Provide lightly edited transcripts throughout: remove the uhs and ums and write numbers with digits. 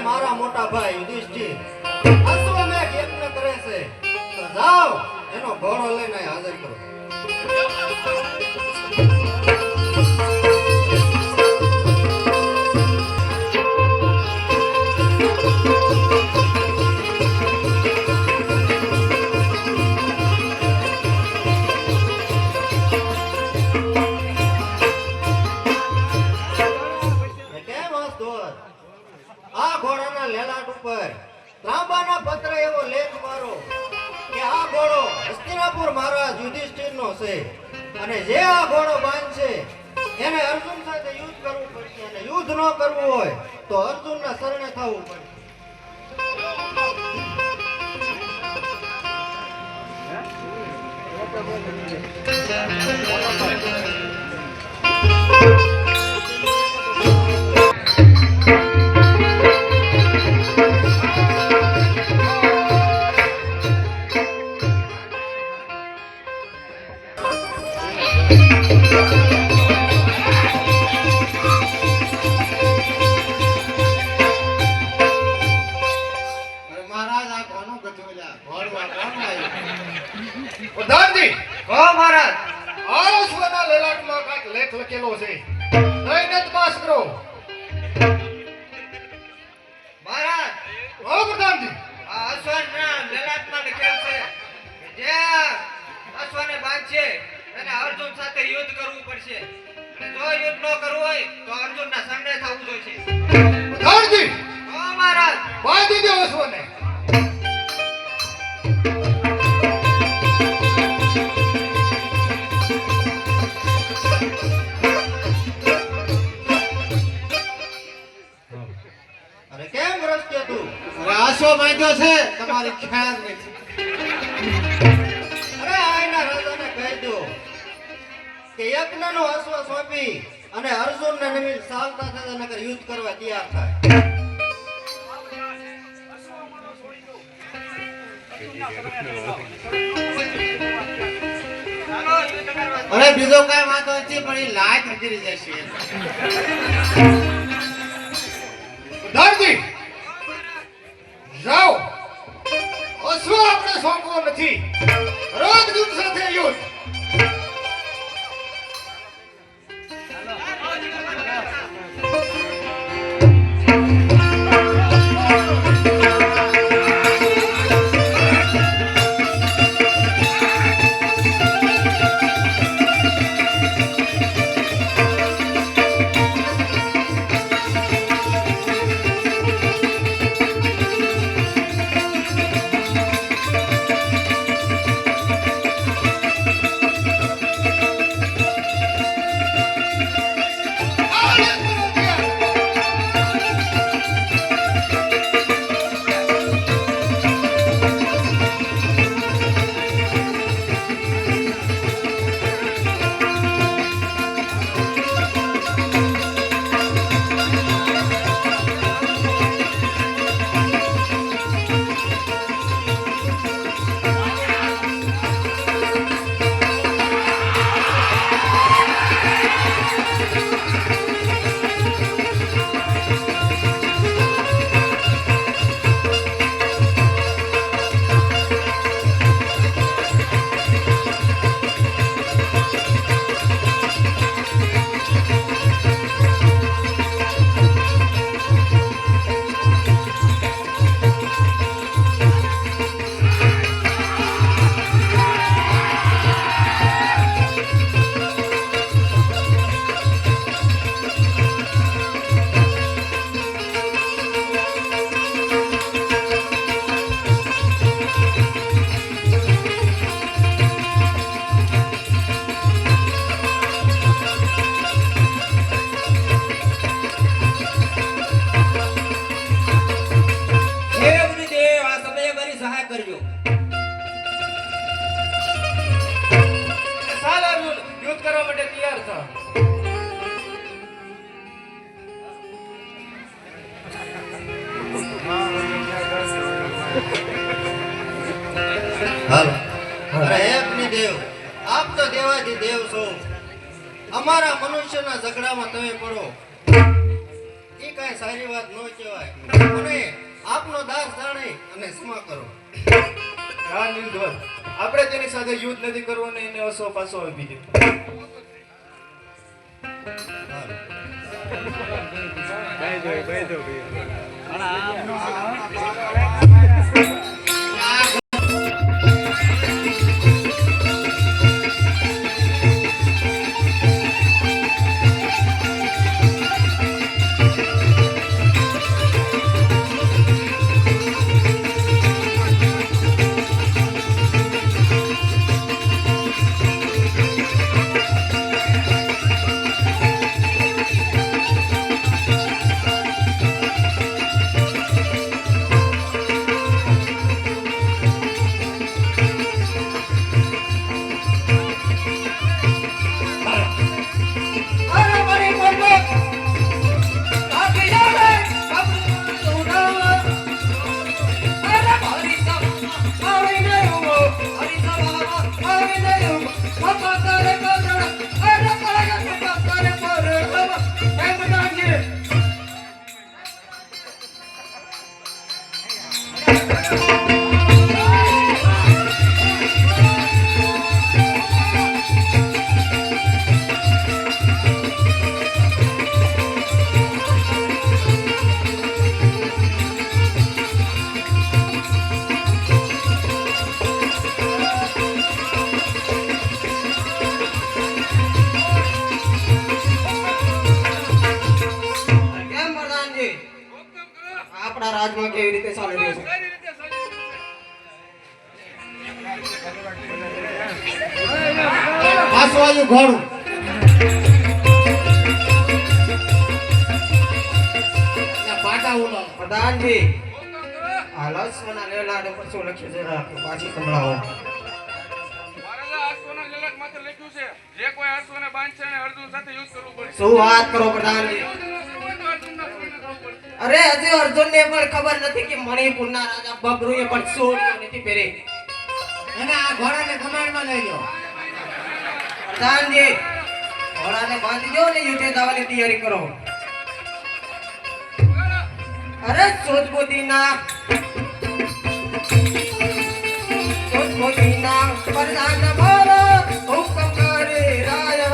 મારા મોટા ભાઈ યુધિષ્ઠિર અશ્વમેઘ યજ્ઞ કરે છે, તો જાઓ એનો ઘોડો લઈને હાજર કરો. ત્રાંબાના પત્ર એવો લેખ મારો કે આ ઘોડો હસ્તિનાપુર મહારાજ યુધિષ્ઠિર નો છે અને જે આ ઘોડો બાંધશે એને અર્જુન સાથે યુદ્ધ કરવું પડશે અને યુદ્ધ ન કરવું હોય તો અર્જુનના શરણે થવું પડશે. લખેલો છે લઈને તપાસ કરો. મહારાજ ઓ પ્રધાનજી, આ અશ્વના લલાટમાં લખેલ છે કે જે અશ્વને બાંધશે એને અર્જુન સાથે યુદ્ધ કરવું પડશે અને જો યુદ્ધ ન કરવું હોય તો અર્જુનના સંગે થવું જોઈએ. પ્રધાનજી ઓ મહારાજ, બાંધી દો અશ્વને. આશો માંગ્યો છે તમારી ખ્યાલ નથી. અરે આયના રાજાને કહી દો કે યજ્ઞનો અશ્વ સોંપી અને અર્જુનને નવીન સાલતા થતા નકર યુદ્ધ કરવા તૈયાર થાય. અરે બીજો કઈ વાંધો નથી પણ એ લાયક નીકળી જશે. દાદી જાઓ, અશ્વ આપણે સોંપવો નથી, રોજ દૂધ સાથે યુદ્ધ. હાલો અરે હે અગ્નિદેવ, આપ તો દેવાથી દેવ છો. અમારા મનુષ્યના ઝઘડામાં તમે પડો એ કાંઈ સારી વાત ન કહેવાય. અને આપનો દાસ જાણે અને ક્ષમા કરો. હા નીલધ્વજ, આપણે તેની સાથે યુદ્ધ નથી કરવું ને એને અસો પાસો આપી દીધો. કેમ પ્રધાનજી, આપણા રાજમાં કેવી રીતે ચાલી રહ્યું છે? પાછું આવ્યું ઘોડું. પાટા ઉલાળો. પ્રધાનજી, આ લક્ષ્મણના લેલાડ ઉપર શું લખ્યું છે? જરા પાછી સંભળાવો. મહારાજા આસોના લેલાટ માથે લખ્યું છે, જે કોઈ આસોને બાંધશે ને અર્જુન સાથે યુદ્ધ કરવું પડશે. શું વાત કરો પ્રધાનજી? અરે હજી અર્જુનને પણ ખબર નથી કે મણિપુરના રાજા બબરુએ પણ સોળીઓ નથી પહેરી. અને આ ઘોડાને કમાન્ડમાં લઈ લો. પ્રધાનજી, ઘોડાને બાંધી દો ને યુદ્ધે જવાની તૈયારી કરો. અરે સોજબુદ્ધિના પ્રધાન મારો હુકમ કરે રાય.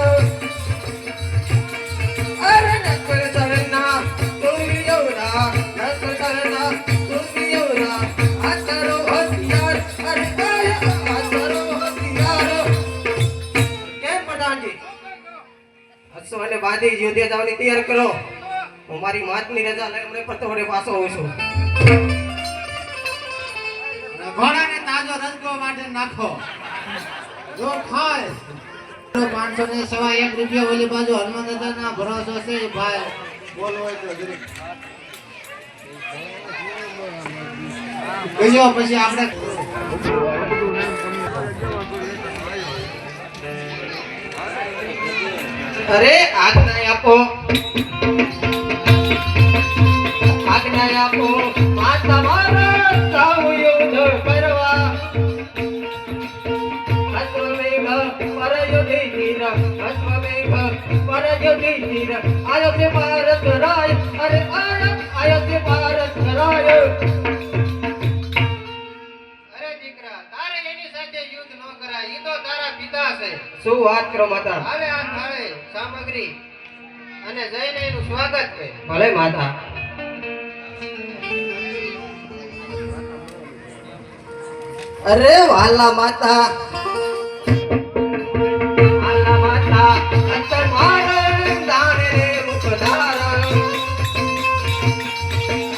અરે નકલ ચરના તુર્યોરા, નકલ ચરના તુર્યોરા, આતરો હથિયાર, અરે આતરો હથિયાર. કેમ પ્રધાનજી? અશ્વને બાંધી યુદ્ધે જવાની તૈયારી કરો. હું મારી માતની રજા લઈ હમણાં પરતવડે પાછો આવું છું. ઘોડાને તાજો રજકો માટે નાખો. જો ખાય તો 501 રૂપિયા ઓલી બાજુ હનુમાન દાદાના ભરોસો છે ભાઈ. બોલ હોય તો જરીક. બીજો પછી આપણે અરે આજ્ઞા આપો, આજ્ઞા આપો, માતા મારા સાવ યુદ્ધ કરવા. અશ્વમેઘ પરયુધિષ્ઠિર, અશ્વમેઘ પરયુધિષ્ઠિર, આયો છે ભારત રાય, અરે આયો છે ભારત રાય. અરે દીકરા, તારે એની સાથે યુદ્ધ ન કરાય, ઈ તો તારા પિતા છે. શું વાત કરો માતા? હાલે આ થાળે સામગ્રી અને જઈને એનું સ્વાગત કરે. ભલે માતા. અરે વાલા માતા, વાલા માતા, અંતર મારે દાને રે મુખધારા.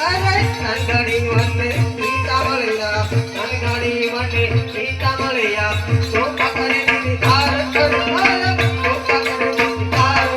અરે નંદણી મને સીતા મળ્યા, નંદણી મને સીતા મળ્યા. ચોપા કરે નિધાર કરવાય, ચોપા કરે નિધાર.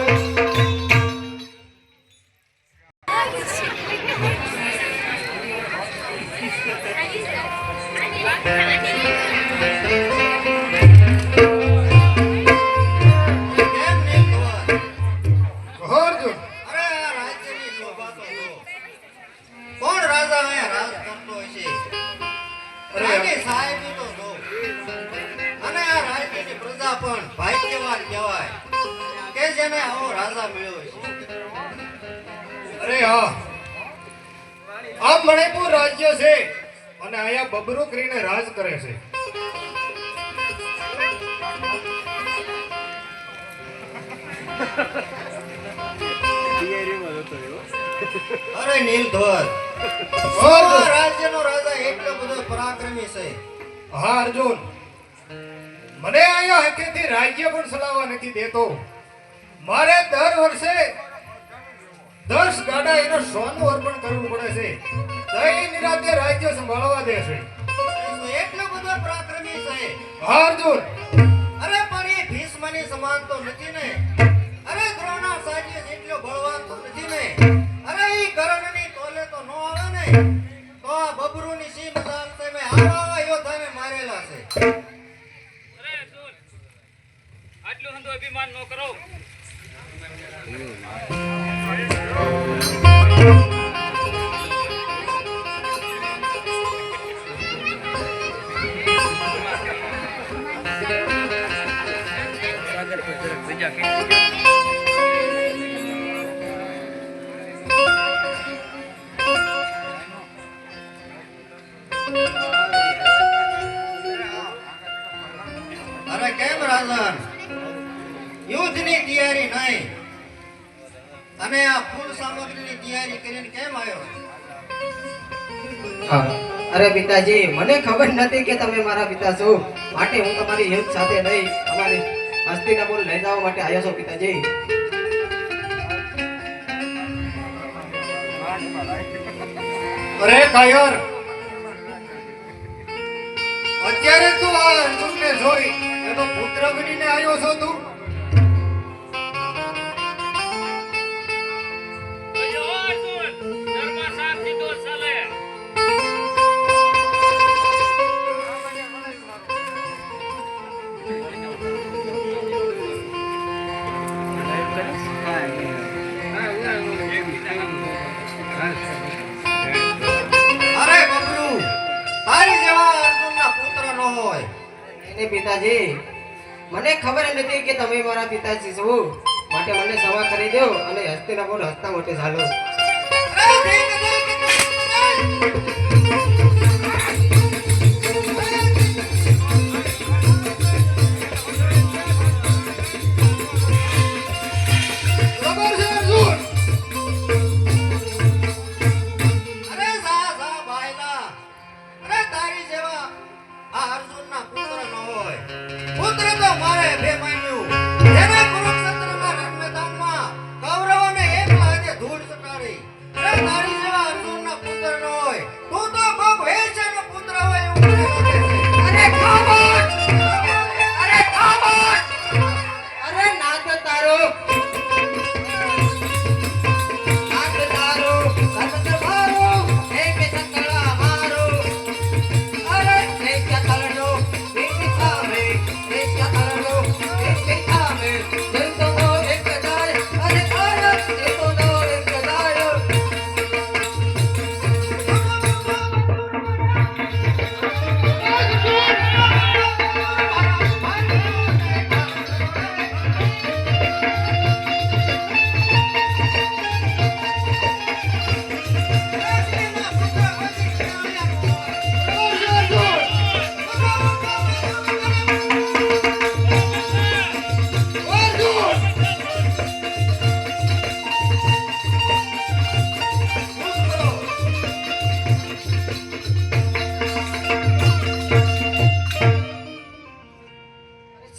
કાંઈ આવો રાજા મળ્યો છે. અરે હા, આ મણિપુર રાજ્ય છે અને અહીંયા બબરૂ કરીને રાજ કરે છે. અરે નીલધ્વજ, આ રાજ્યનો રાજા એટલો બધો પરાક્રમી છે. હા અર્જુન, મને અહીંયા હકેથી રાજ્ય પણ ચલાવવા નથી દેતો. મારે દર વર્ષે 10 ગાડા એનો સોનું અર્પણ કરવું પડે છે. તો એ નિરાતે રાજ્ય સંભાળવા દે છે. એટલો બધો પરાક્રમી છે. હા અર્જુન, અરે પણ એ ભીષ્મની સમાન તો નથી ને. અરે દ્રોણાચાર્ય જેટલો બળવાન તો નથી ને. અરે એ કર્ણની તોલે તો નો આવે ને. તો આ બબરૂની સી મજાલ છે. મેં આવા યોદ્ધાને મારેલા છે. અરે અર્જુન, આટલું હંધું અભિમાન ન કરો. અરે કેમ રાજન, યુદ્ધની તૈયારી નહીં અને આ ફૂલ સામગ્રીની તૈયારી કરીને કેમ આવ્યો? અરે પિતાજી, મને ખબર નથી કે તમે મારા પિતા છો, માટે હું તમારી યુદ્ધ સાથે નહીં તમારી હસ્તિનાપુર લઈ જવા માટે આવ્યો છું પિતાજી. અરે કાયર, અત્યારે તું આ અર્જુનને જોઈ એનો પુત્ર બનીને આવ્યો છો તું? તો જો અર્જુન, ધર્મ સાથી તો ચાલે. અરે બબરૂ, તારી જેવા અર્જુનના પુત્ર ન હોય. એને પિતાજી, મને ખબર નથી કે તમે મારા પિતાજી છો, માટે મને ક્ષમા કરી દો અને હસ્તિનાપુર હસતા મોટે ચાલો. અરે દેખ દેખ ખબર છે અર્જુન? અરે જા જા ભાઈલા. અરે તારી જેવા આ અર્જુનના પુત્ર ન હોય. પુત્ર તો મારે બે માન્યું. જેને કુરુક્ષેત્રના રણ મેદાનમાં કૌરવોને એકલા હાથે ધૂળ ચટાડી. અરે તારી જેવા અર્જુનના પુત્ર ન હોય. તું તો કોક વેશ્યાનો પુત્ર હોય એવું મને લાગે છે. અરે ખામોશ! અરે ખામોશ! અરે નાથ તારો સત મારો એક સતળા મારો. અરે એક તળનો એક થામે, એક તળનો એક થામે. જંતનો એક જાય અરે આરત એકોનો એક જાય.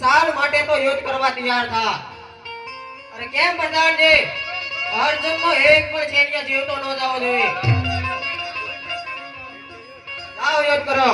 સાલ માટે તો યુદ્ધ કરવા તૈયાર થા. અરે કેમ પ્રધાનજી, અર્જુનનો એક પણ સૈન્ય જીવતો ન જવો જોઈએ. જાઓ યુદ્ધ કરો.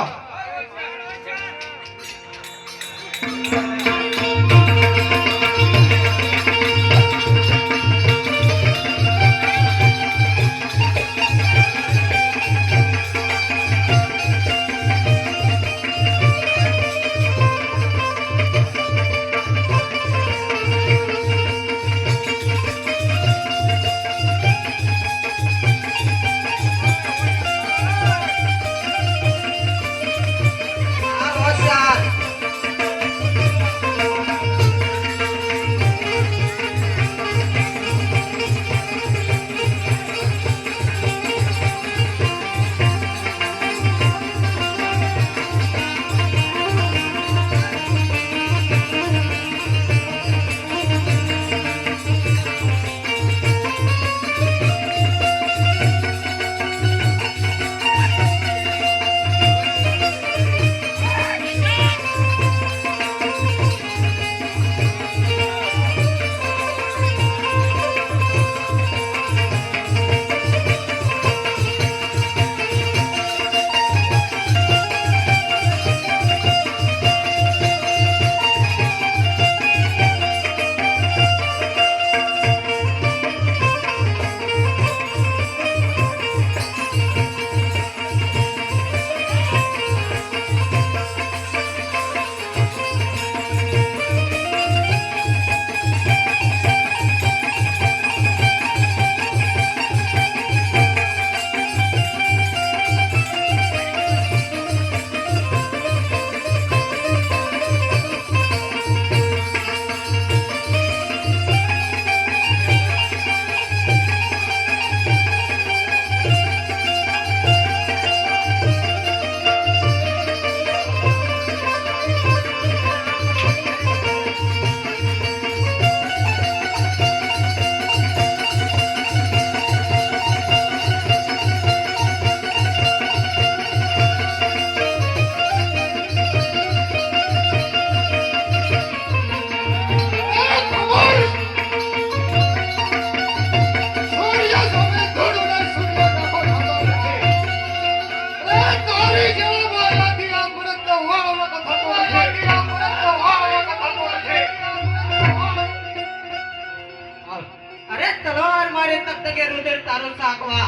તલવાર મારી તકતકે રુધિર તારું સાકવા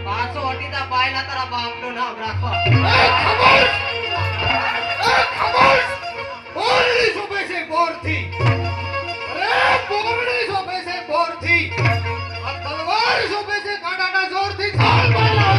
પાછો હટીતા બાયલા તારા બાપનું નામ રાખવા બોરડી શોભે છે બોરથી. અરે બોરડી શોભે છે બોરથી. આ તલવાર શોભે છે કાંટાના જોરથી. ચાલ બાયલા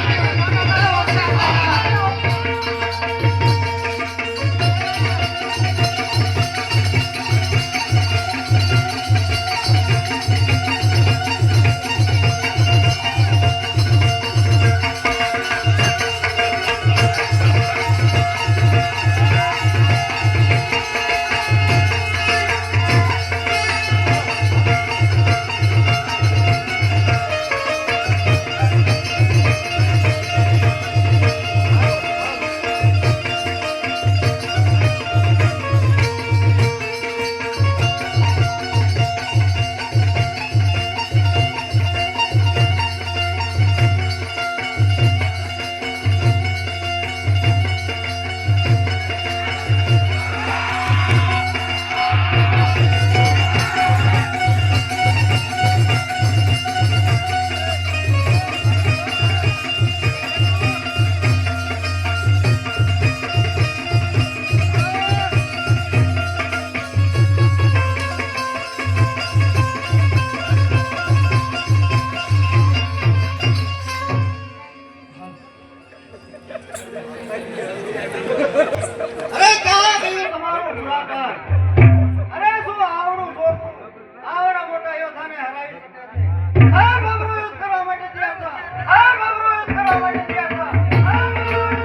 અરે ક્યાં ગયું તમારું મુલાકાત? અરે શું આવડું જોતું? આવડા મોટા યોદ્ધાને હરાવી શકે છે? આ બબરો યુદ્ધ કરવા માટે તૈયાર થા. આ બબરો યુદ્ધ કરવા માટે તૈયાર થા. આ બબરો યુદ્ધ કરવા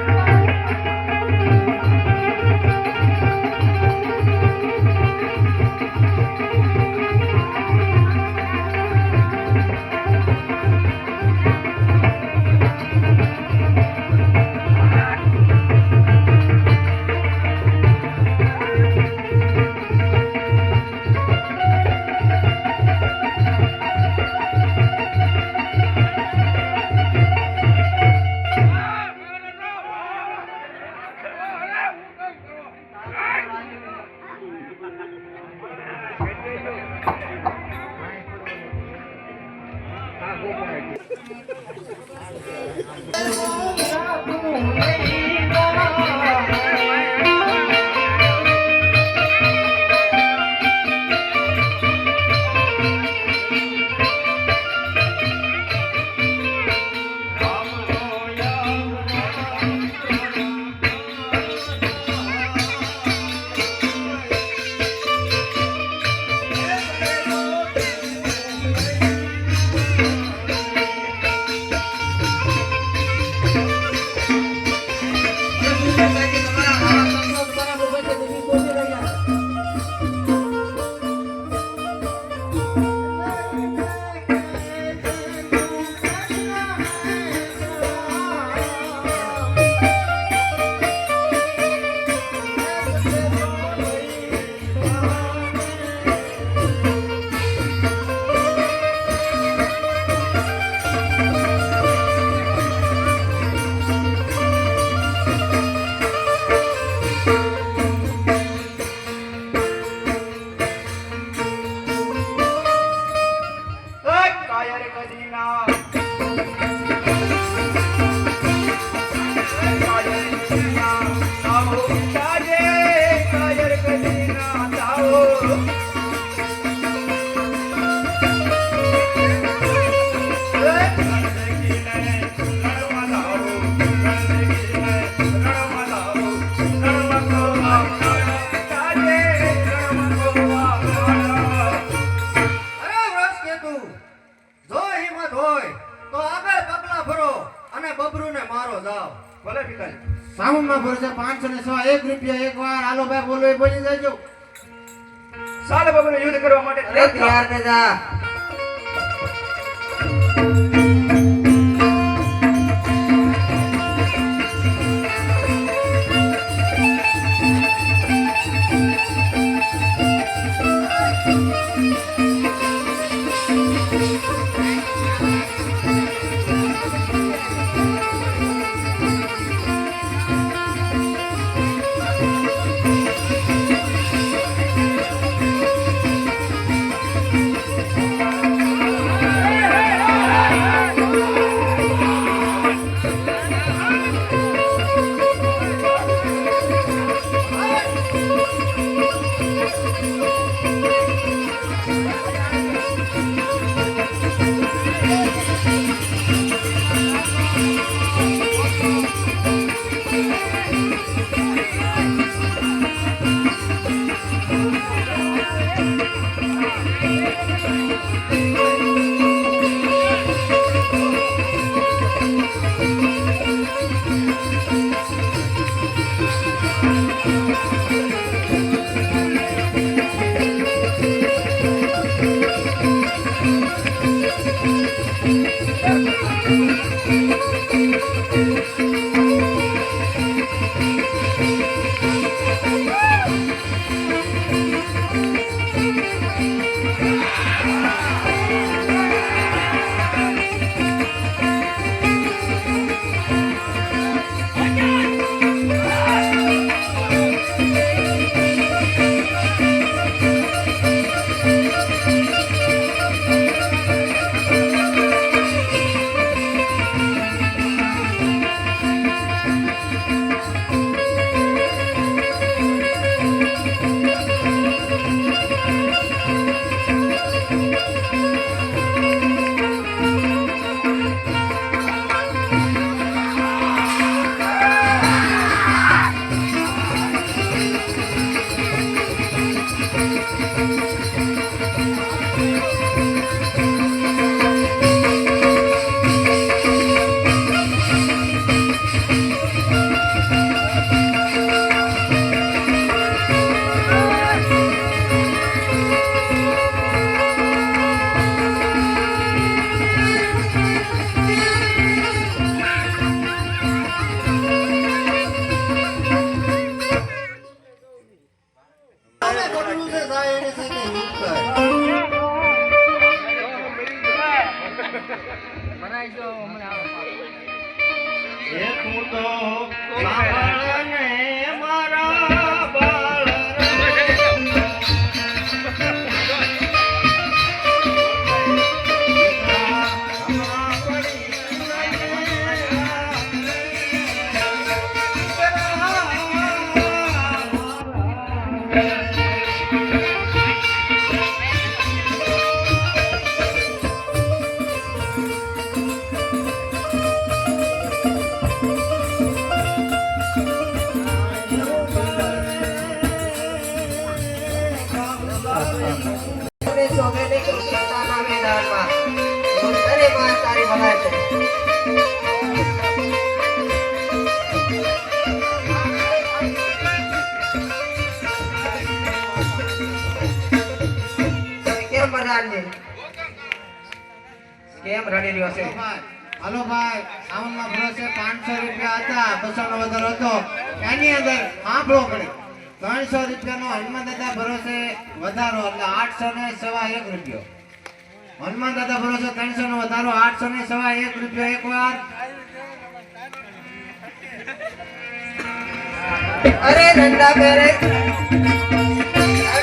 સાઉન્ડમાં ભરશે 501 રૂપિયા એકવાર હાલો ભાઈ બોલો એ બોલી દેજો. સાલે બાબુને યુદ્ધ કરવા માટે અરે તૈયાર થઈ જા અરે આને પકડવું છે સાહેબ એની સાથે યુદ્ધ કર. એ તું તો સાંભળ ને મારા બાળ અને સોગેની કૃષ્ણતાના મેદાનમાં સુંદરી માં તારી ભલાઈ છે. કેમ પ્રધાનજી? કેમ રડી રહ્યો છે? હાલો ભાઈ સાવનમાં ભરોસે 500 રૂપિયા હતા, 200 નો વધારો હતો. એની અંદર સાંભળો પડે 300 રૂપિયાનો હનુમાન દાદા ભરોસે વધારો એટલે 801 રૂપિયો. હનુમાન દાદા ભરોસે 300 નો વધારો 801 રૂપિયો. એકવાર અરે નંદા કરે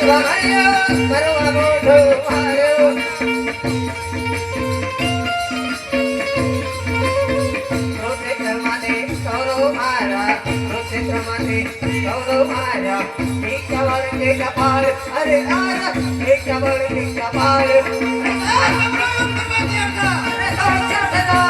કરવા મોઢો માર્યો. કૃષ્ણમાંથી કૌરવ મારા, કૃષ્ણમાંથી કૌરવ મારા. નીચાવળ કે કપાળ, અરે આરા નીચાવળ કે કપાળ. અરે દોષ દાદા.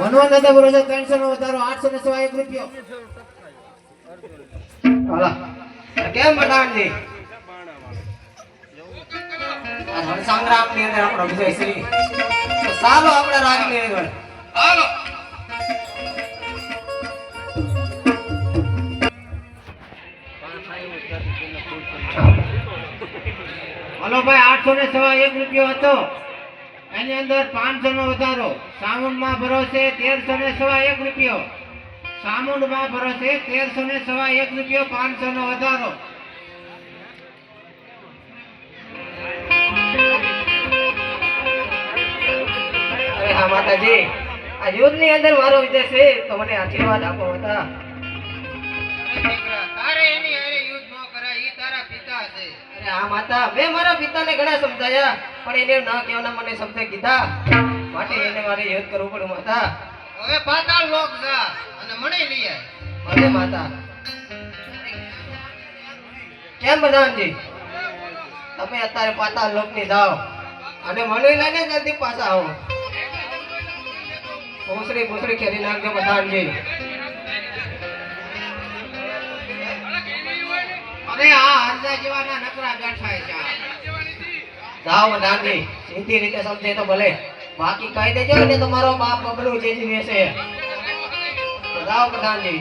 હનુમાન દાદા ભરોસે 300 નો વધારો 801 રૂપિયો. હાલો. કેમ પ્રધાનજી? આ સંગ્રામની અંદર આપણો વિજય છે. તો ચાલો આપણે રાગની અંદર હાલો હાલો ભાઈ 801 રૂપિયો હતો. એની અંદર 500 નો વધારો. સામુંડમાં ભરોસે 1301 રૂપિયો. સામુંડમાં ભરોસે 1301 રૂપિયો. 500 નો વધારો. અરે હા માતાજી, આ યુદ્ધની અંદર મારો વિજય છે તો મને આશીર્વાદ આપો હતા. તારે એની હારે યુદ્ધ ન કરાય, ઈ તારા પિતા છે. અરે આ માતા મેં મારા પિતાને ઘણા સમજાયા પણ એને ના કહેવાના મને શબ્દ કીધા માટે એને મારે યુદ્ધ કરવું પડ્યું માતા હવે પાતાળ લોક જા અને મને લઈ આય. ભલે માતા કેમ પ્રધાનજી તમે અત્યારે પાતાળ લોકની જાઓ અને મને લઈને જલ્દી પાછા આવો ભૂસડી ખેરી નાખજો પ્રધાનજી અરે આ હરજા જેવાના નકરા બેઠા છે. જાઓ પ્રધાનજી સીધી રીતે સમજે તો ભલે બાકી કહી દેજો ને તમારો બાપ બબલું જે રહેશે તો જાઓ પ્રધાનજી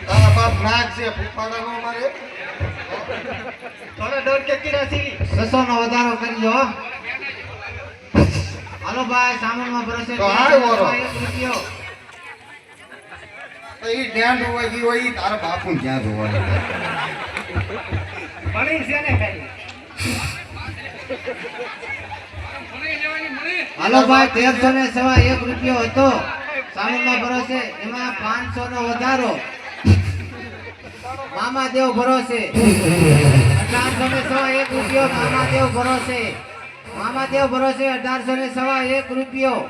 તારા બાપ નાગ છે ફૂફાડાનો મારે થોડો દોડ કે કિરાસી 600 નો વધારો કરજો હો. હાલો ભાઈ સામાનમાં ભરોસે તો હાય વરો. 1 રૂપિયો તો ઈ ડેન્ડ હોય ઈ હોય ઈ તારા બાપુ ક્યાં જોવાનું ભણી છે ને ખાલી હાલો ભાઈ 1300 ને સવા 1 રૂપિયો હતો સામાનમાં ભરોસે એમાં 500 નો વધારો મામાદેવ ભરોસે 1800 ને સવા 1 રૂપિયો મામાદેવ ભરોસે 1800 ને સવા 1 રૂપિયો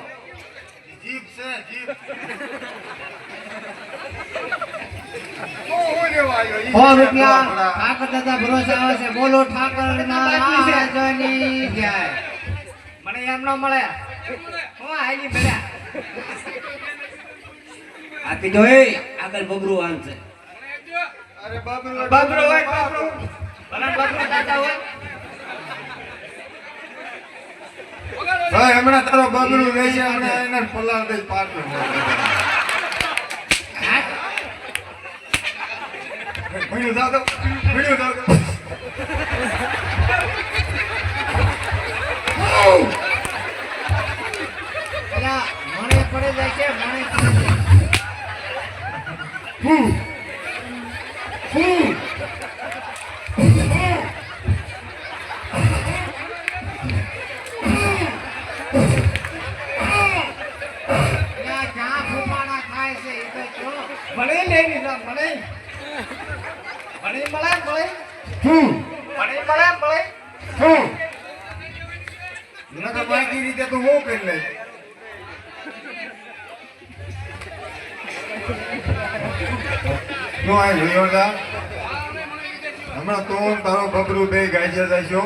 જીપ છે જીપ ઓ લેવા આવ્યો ઈ 100 રૂપિયા ઠાકર દાદા ભરોસે આવે છે બોલો ઠાકર ના રાજની જય મને એમ ન મળે હું હાલી મળ્યા આપી દો એ આગળ બબરું આમ છે અરે બાબરો બાબરો હોય બાબરો ભલા બાબરો દાદા હોય ભાઈ હમણાં તારો બાબરો લેશે હમણાં એને પલાળ દે પાટલો ભણ્યું જાવ તો ભણ્યું જાવ તો પેલા મને પડે જાય છે મને ફૂ ફૂ પેલા જ્યાં ફૂફાડા ખાય છે એ તો જો મને લઈ લીધા મને મને મળે મળે ફૂ મને મળે મળે ફૂ નકર બાકી રીતે તો હું કરી લઈશ નો આય ભયો જા હમણાં તો તારો બબરું બે ગાજે જઈશો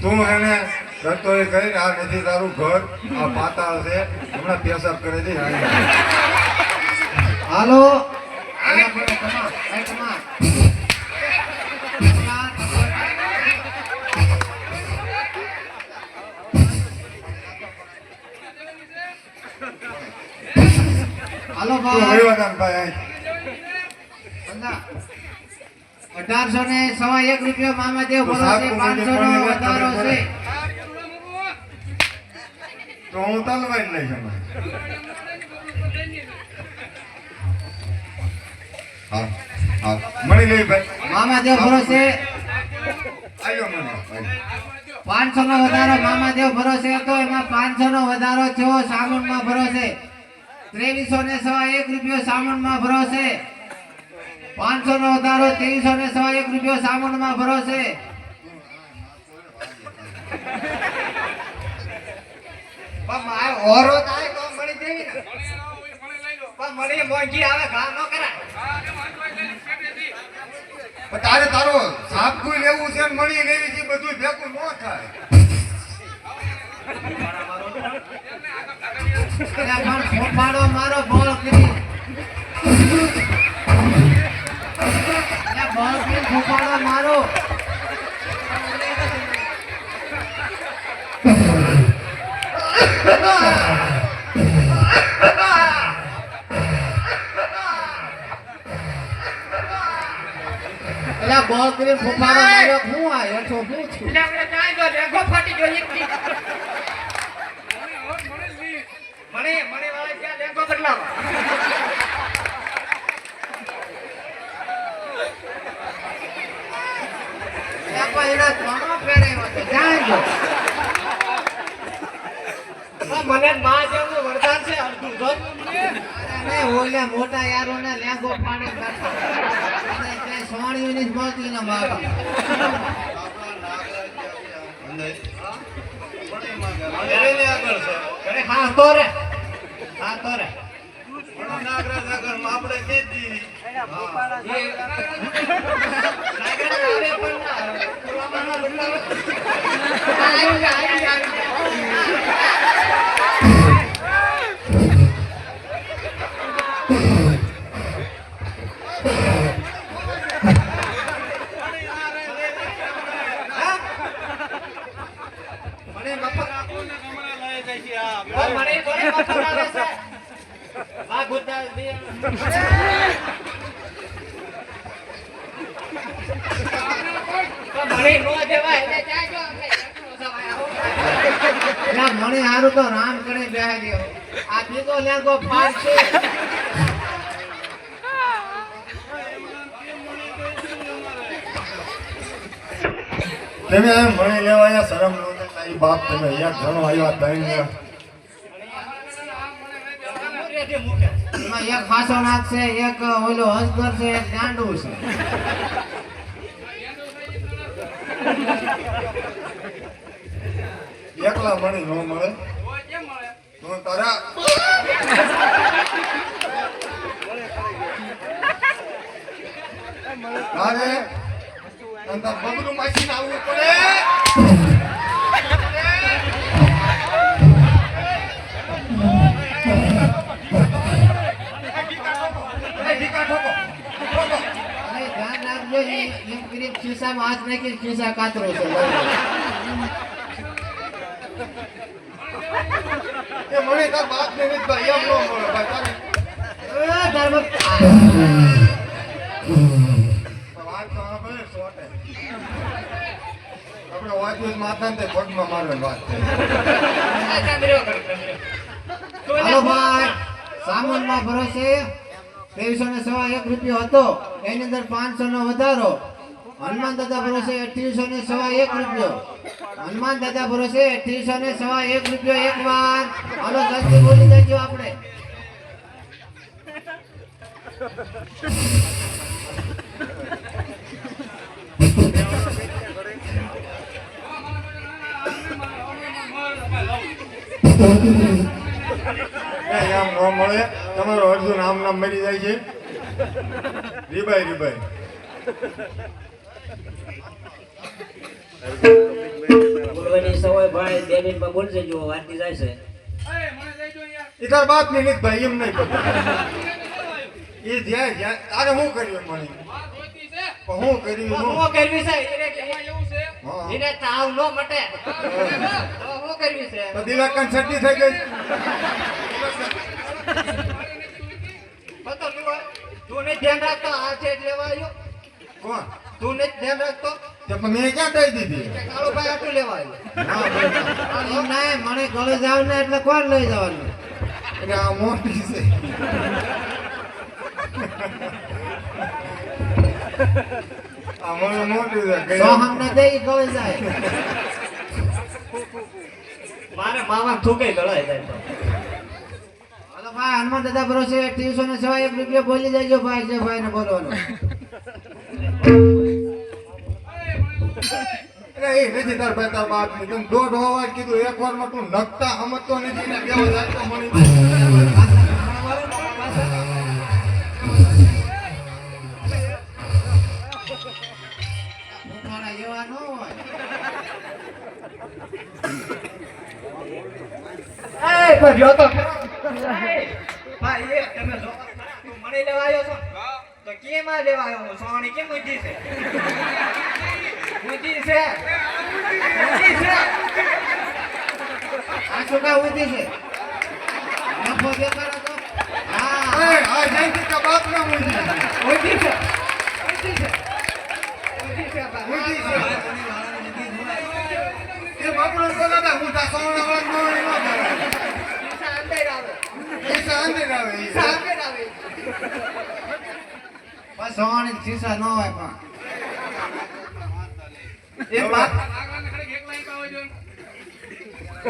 તું એને કરતો એ કહી આ નથી તારું ઘર આ પાતાળ છે હમણાં પેશાબ કરી દે હાલો પેલા બોલો તમા એ તમા હાલો તું ભાઈ હરિવાદાન ભાઈ 1800 ને સવા 1 રૂપિયો મામાદેવ ભરોસે 500 નો વધારો છે તો હું તલવાઈ લઈશ હમણાં હા હા મળી લઈ ભાઈ મામાદેવ ભરોસે આવ્યો મને 500 નો વધારો મામાદેવ ભરોસે હતો, એમાં 500 નો વધારો થયો સામુંડમાં ભરોસે. 2301 રૂપિયો સામુંડમાં ભરોસે. 500 નો વધારો 2301 રૂપિયો સામુંડમાં ભરોસે. પણ મારે ઓરો થાય તો મળી દેવી ને. મને ના હોય, મને લઈ લો. પણ મળી મોંઘી આવે ઘા ન કરાય. હા, એ વાંધો નહીં, પેટેથી. પણ તારે તારો સાપકું લેવું છે ને મળી લેવી છે બધું ભેગું ન થાય. અલા પણ ફોફાડો મારો બોલ કરી. અલા બોલ કરી ફોફાડો મારો. અલા બોલ કરી ફોફાડો મારો. હું આયો છો હું છું. એટલે આપણે જાય તો લેગો ફાટી ગયો એક દી. મને હોત, મને જ નહીં. મણી વાળા ત્યાં લેગો બદલાવા. અલા પણ એનો ઘણો પહેરાયો છે. જાણજો. મને માં જેવું વરદાન છે અડધું જોત. અરે ઓલા મોટા યારોને લેંગો પાડી નાખો. અને તે સોણિયું ની જ મળતી ન બાપા. અરે હા તો રે. હા તો રે. આપણે કે દી નાગરાજ આવે પણ ના આવે. પુરાવાનો બદલાવો. આવી. મને મફત મને કોને મફત આવે છે? આ ગુદ્દા દે. મને નો દેવાય એટલે જાજો આપણે એટલો સવાય આવો. અલા મને હારું તો રામ કરે બેહી ગયો. આ બીજો લેંગો ફાડશે. તમે એમ મણી લેવા અહીંયા શરમ નો થાય. તારી બાપ તમે એક જણો આવ્યા ત્રણ એમાં એક હાસો નાખશે, એક ઓલો હસગર છે, એક ગાંડું છે. એકલા મણી ન મળે હોય કેમ મળે? તો તારા તારે અંદર બબરું માસીને આવવું પડે. અરે ધ્યાન રાખજો. એમ કરીને ખિસ્સામાં હાથ નાખી ખિસ્સા કાતરો છે. એ મણી તાર બાપ ને નથી ભાઈ એમ ન મળે ભાઈ તારે ધર્મ વાત તો આપણે સોટે. આપણે વાંચ્યું માથા ને પગમાં મારવાની વાત છે. હાલો ભાઈ, સામાનમાં ભરોસે 2301 રૂપિયો હતો, એની અંદર 500 નો વધારો. હનુમાન દાદા ભરોસે 2801 રૂપિયો. હનુમાન દાદા ભરોસે 2801 રૂપિયો એક વાર. હાલો જલ્દી બોલી દેજો આપણે. એમ ન મળે. તમારો અર્જુન આમ નામ મરી જાય છે. રીબાઈ બોલવાની સવાય ભાઈ 2 મિનિટમાં બોલજે જો વાતની જાય છે. અરે, મને લઈ જો યાર. એ તાર બાપ ની નથી ભાઈ એમ નહીં પતા. એ જ્યાં તારે શું કર્યું મણી વાત હોતી છે. પણ શું કર્યું હું શું? કરવી છે એમાં એવું છે. હા. એને તાવ નો મટે. તો હું કરવી છે તો દિવાકન શરદી થઈ ગઈ. પતો તું ને ધ્યાન રાખતો આ છે લેવા આવ્યો. કોણ? તું ને ધ્યાન રાખતો તે પણ મેં ક્યાં કહી દીધી? કાળો ભાઈ આટલું લેવા આવ્યો. હા, ભાઈ. એમ ના મને ગળે જાવ ને એટલે કોણ લઈ જવાનું? એટલે આ મોટી છે. આ મને મોટી છે. સો હમને દે ઈ ગળે જાય. મારે માવા થૂકે ગળાય જાય તો. હાલો ભાઈ હનુમાન દાદા ભરોસે 301 બોલી દેજો ભાઈ જે ભાઈને બોલવાનું. અરે એ નથી તાર ભાઈ તાર બાપ ની તમે દોઢ અવાજ કીધું એક વાર માં તું નકતા સમજતો નથી ને કેવો જાય તો મળી ઉખાડા જેવા ન હોય. એ પણ જો તો ભાઈ એ તમે જો તું મને લેવા આવ્યો છો હા તો કેમ આ લેવા આવ્યો સોની કેમ ઊંધી છે ઊંધી છે ઊંધી છે આ શું કા ઊંધી છે નફો દેખાડો તો હા આ જયંતી કા બાપ ના મુજી ઊંધી છે ઊંધી છે ઊંધી છે ઊંધી છે એ બાપનો બોલાતા હું તા સોના વાળા મોણી નો કરે અંદર આવે એ સાંજે આવે ઈ. સામે આવે બસ સોની ખિસ્સા ન હોય પણ એક બાપ આગળને ખડે એક લાઈન પાવો જો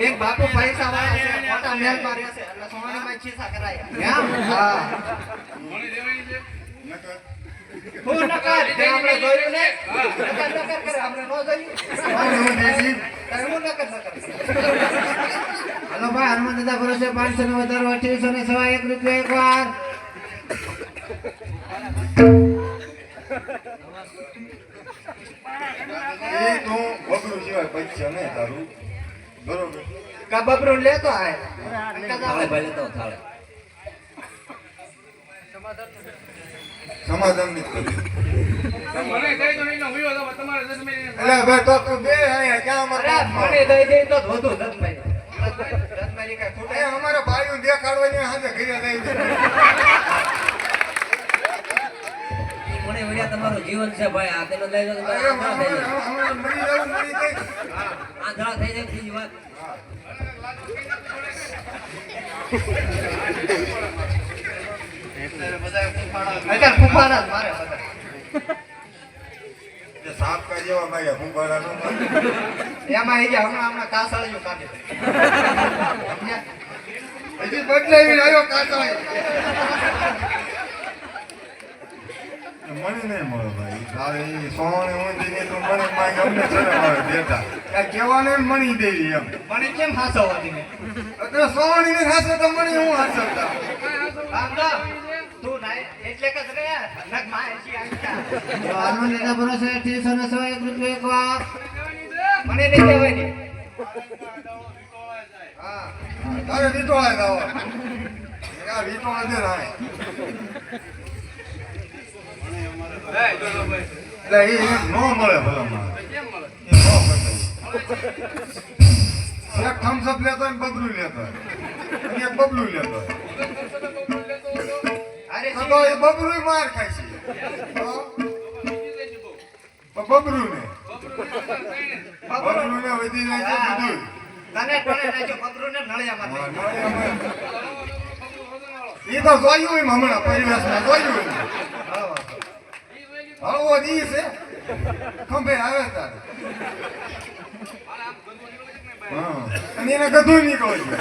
એક બાપુ પૈસા વાળા છે મોટા મહેલ માં રહે છે એટલે સોની માં ખિસ્સા કરાયા એમ હા મને દેવાની છે હું નકર તે આપણે જોયું ને નકર કરે આપણે ન જોયું મારે હું દેશી હું નકર હાલો ભાઈ હનુમાન દાદા ભરોસે 500 ને વધારો 801 રૂપિયા એકવાર એ તો બગડું સિવાય પૈસા નહીં તારું બરોબર કા બબરું લેતો આય થાળે ભાઈ લેતો થાળે. સમાધાન નહીં કર્યું મને કહી દો નહીં હુયો તો તમારે જજમેરી એટલે ભાઈ તો તું બે અહીંયા ક્યાં અરે અમારે મને દઈ દે તો વધુ દત્તભાઈ દત્તભાઈ કઈ ખૂટે અમારા ભાઈઓ દેખાડવાની હાથે ઘરે દઈ દે ઈ મને વળ્યા તમારું જીવન છે ભાઈ આ તેનો લઈ લો તો અરે આંધળા થઈ જાય. હમણાં મરી જવું મરી ગઈ આંધળા થઈ જાય બીજી વાત. અત્યારે ફૂફાડા જ મારે બધા જે સાપ કા જેવા માર્યા હું બરાનો એમાં એ હમણાં કાસળિયું કાઢી સમજ્યા? હજી બદલાવી આવ્યો કાકા મને નહીં મળે ભાઈ તારે એ સોને ઊંધી ને તો મને માંગે અમને શરમ આવે દેતા આ કહેવાને મણી દેવી એમ મને કેમ હાસવવાથી મેં અત્યારે સોની ને હાસે તો મને હું હાસવતા આમ તો તું નાય એટલે કે રે નક માં એસી આંકા હનુમાન દાદા ભરોસે 301 રૂપિયા એકવાર મને નહીં દેવાની હા તારે વિટોળા જાવ આ વિટોળા દે રાય એટલે એ નો મળે ભલા મારે કેમ મળે એ નો કરતા એક થમ્સ લેતો ને બબલું લેતો અને એક બબલું લેતો અરે તો એ બબલું માર ખાય છે બબલું ને બબલું ને વધી જાય છે બધું તને ટણે નાખ્યો બબરૂને નળિયામાં નાખ્યો. એ તો જોયું એમ હમણાં પરિવેશમાં જોયું એમ હળવો દી છે ખંભે આવે તારે હા અને એને ગધું નીકળે છે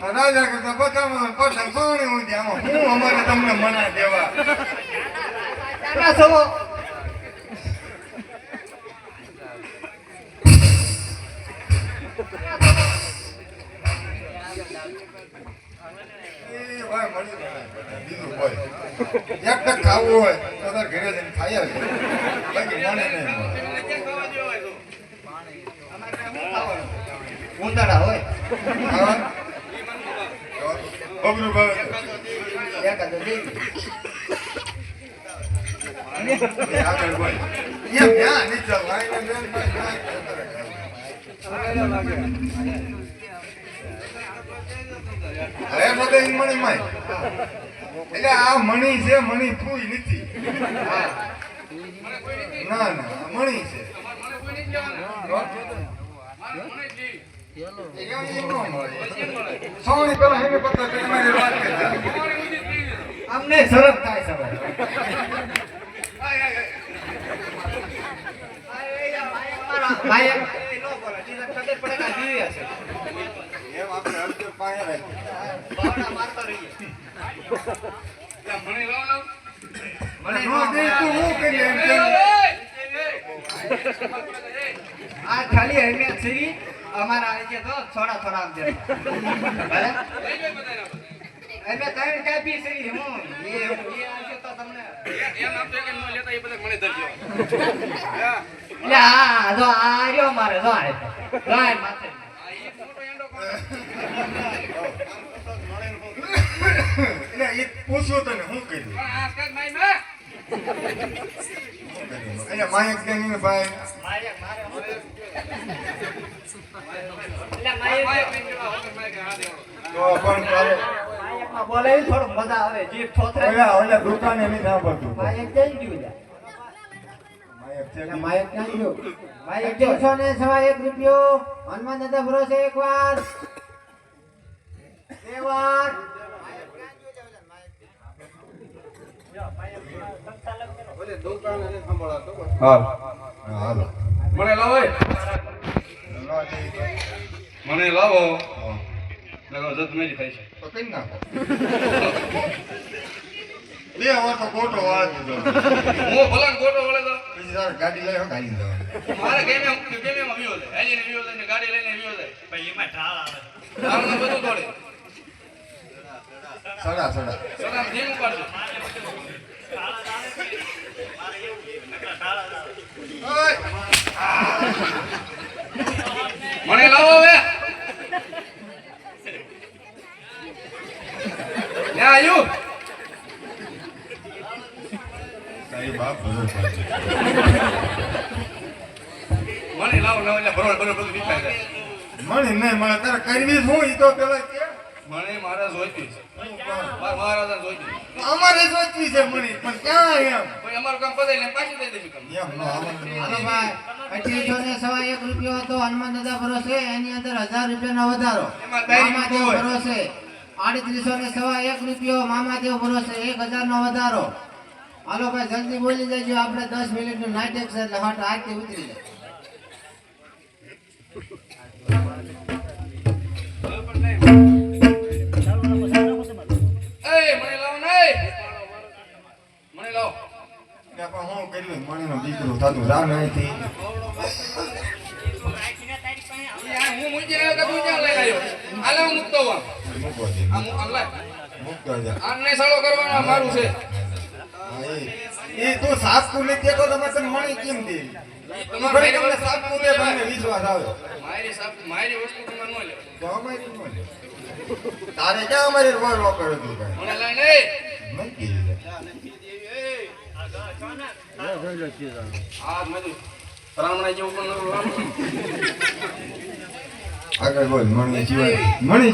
આ રાજા કરતા પચામાં પચાસ સોને ઊંધી આમાં હું અમારે તમને મના દેવા તારા સવો એ ભાઈ મળી જાય બીજું કોઈ એક ટક ખાવું હોય તો તાર ઘરે જઈને ખાઈ આવે બાકી મને નહીં મળે. ઉંદરડા હોય હા? બબલું ભાવે એકાદ દેવી એ આગળ બોલ એમ ક્યાં નહીં ચાલ વાઈને બેન ભાઈ હવે બધે ઈ મણી માય એટલે આ મણી છે મણી ફૂઈ નથી ના ના આ મણી છે સોની પેલા હેને પતા કે તમારી વાત કરતા અમને શરમ થાય છે ભાઈ ભાઈ નો બોલે એમ આપણે અડધો પાસે રાખીએ. બાવડા મારતો રહીએ. ત્યાં મને લાવો લાવો. મને ન દે તો હું કરી એમ કેમ? આ ખાલી અમે છીએ અમારા આજે તો થોડા થોડા આમ દે ભલે અમે ત્રણ કાપી છીએ હું એ આજે તો તમને એમ આમ તો એક ન લેતા એ બધા મને ધરજો. એટલે હા જો આ રહ્યો મારે જો આ માથે આ એ મોટો એંડો કોણ? એટલે એ પૂછ્યું તને હું કરી પણ આ કાંઈક મારી માં. એટલે માયક દેની ભાઈ મારે એટલે માય મારે કઈ દેવા વગર માય કે આ દેવો. તો પણ તારે માયકમાં બોલે ઈ થોડું મજા આવે જીભ થોથરે ઓલા દુકાને નહીં સાંભળતું માયક જઈ ગયું લ્યા. માયક છે એટલે માયક ક્યાં ગયો? માયક 101 રૂપિયો હનુમાન દાદા ભરોસે એકવાર બે વાર હાલ હાલો મને લાવો એ. મને લાવો લગો જત મેલી થાય છે. તો કઈ નાખો બે વાર તો ખોટો વાત દીધો હું ભલાન ગોટો વળે તો પછી તારે ગાડી લઈ ગાડી જવાનું મારે કેમે માં વિયો જાય હેલીને વિયો જાય ને ગાડી લઈને વિયો જાય ભાઈ એમાં ઢાળ આવે ઢાળમાં બધું દોડે સડા સડા સલામ ધીમ ઉપાડજો ઓય મને લાવો હવે યા આયુ તારી બાપ ભરો મને લાવો ના એટલે બરોબર બધું વિખાય જાય મને નહીં મળે તારે કરવી શું ઈ તો પેલા કે મને મારા જોઈતી છે મહારાજા જોઈતી અમારે સોચવી છે મને પણ ક્યાં એમ ભાઈ અમારું કામ પતાઈ ને પાછી દઈ દઈશું કામ એમ નો હાલો ભાઈ 2801 રૂપિયો હતો હનુમાન દાદા ભરોસે એની અંદર 1000 રૂપિયાનો વધારો એમાં તારી મામાદેવ હોય. ભરોસે 3801 રૂપિયો મામાદેવ ભરોસે 1000 નો વધારો હાલો ભાઈ જલ્દી બોલી જજો આપણે 10 મિનિટનું નાઇટ છે એટલે હટ આરતી ઉતરી જાય એ મને લાવો નહીં મને લાવો કે પણ હું કર્યું મણીનો દીકરો થાતું જા નહીંથી યાર હું મૂકી આવ્યો કે તું ક્યાં લઈ આવ્યો આલે હું મૂકતો હોઉં મૂકો દે આ મૂક આમ લાય મૂકતો જા આ નહીં સાળો કરવાનો મારું છે એ તું સાપકું નથી દેતો તમે તને મણી કેમ દે તમારે તમને સાપકું દે તમને વિશ્વાસ આવે મારી વસ્તુ તમે ન લે તો અમારી ન લે. તારે ક્યાં અમારી રોડ રોકડો તું ભાઈ મને લઈ નહીં નથી આ મેં રામણા જેવું પણ રામ આગળ બોલ મણી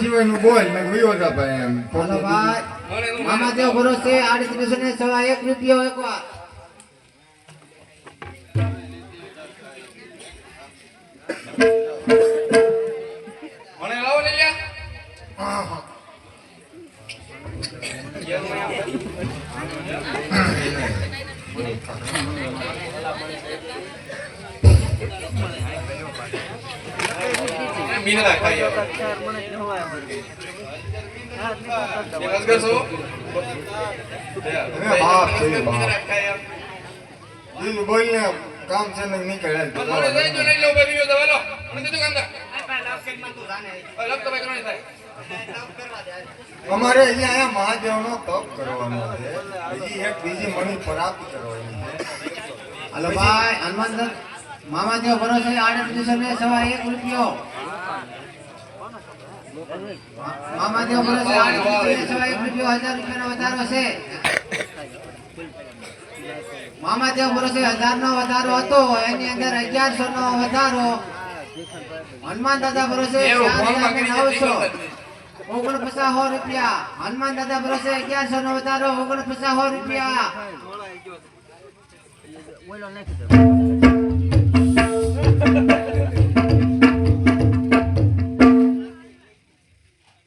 સિવાયનું બોલ મેં વિયો જા ભાઈ એમ હાલો ભાઈ મને નું મામાદેવ ભરોસે 3801 રૂપિયો એકવાર મને લાવો લઈ લ્યા આહા. બીના ખાઈ આવે કરશો હવે બાપ છે બાપ બીજું બોલ ને કામ છે ને નીકળે મને લઈ જો લઈ લો ભાઈ બીજો દવાલો મને દીધું કામ દા લપ તો ભાઈ કરવાની થાય અમારે અહીંયા મહાદેવનો તપ કરવાનો છે બીજી મણી પ્રાપ્ત કરવાની છે હાલો ભાઈ હનુમાન મામાદેવ ભરોસે 3801 રૂપિયો મામાદેવ ભરોસે 3801 રૂપિયો 1000 રૂપિયાનો વધારો છે મામાદેવ ભરોસે 1000 નો વધારો હતો એની અંદર 1100 નો વધારો હનુમાન દાદા ભરોસે 4900 રૂપિયા હનુમાન દાદા ભરોસે 1100 નો વધારો 4900 રૂપિયા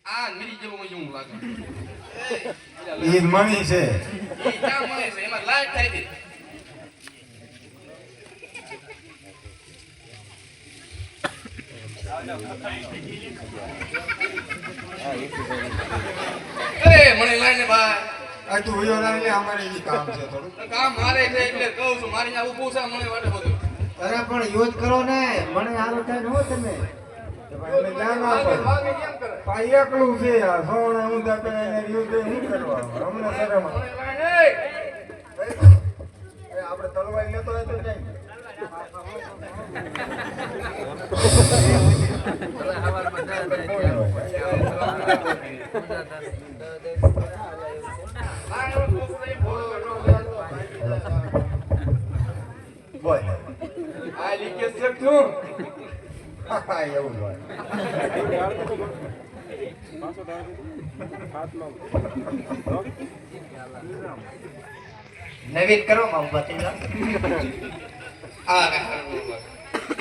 આ મીરી જેવો મને એવું લાગે એ મણી છે ઈ ક્યાં મળે છે એમાં લાઈટ થાય છે અરે મને લાઈને ભાઈ આ તું વયો લાવીને અમારે ઈ કામ છે થોડું. કામ મારે છે એટલે કહું છું મારી ત્યાં ઊભું છે મને વાટે બધું અરે પણ યુઝ કરો ને મને હારો થાય ને હો તમે એટલે ધ્યાન આપો. ભાગે કેમ કરે આ એકલું છે આ સોના ઊંધા કરે એને યુદ્ધ શું કરવા અમને શરમ આવે. મને લાઈને એ આપણે તલવાર લેતો હોય તો જાય. બોલ આ લીકેજ છે તું હા એવું જ હોય. નવીન કરો માં બતીલા આ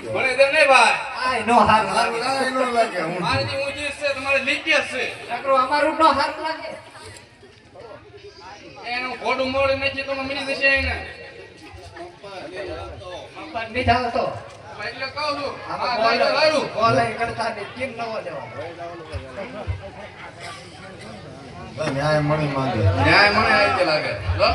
મને દે નહીં ભાઈ આ નો હાર હારું ના એનો લાગે હું મારી જે ઊંચી છે તમારે લીકેજ છે નકરો અમારું નો હાર લાગે એનું ઘોડું મોડું નથી તો મિલી જશે એને પણ નહીં થાવ તો એટલે કહું છું આમાં આ લાઈને લારું બોલાઈ કરતા ને કેમ નવો દેવા ન્યાય મળી માંગે. ન્યાય મને આવી રીતે લાગે જો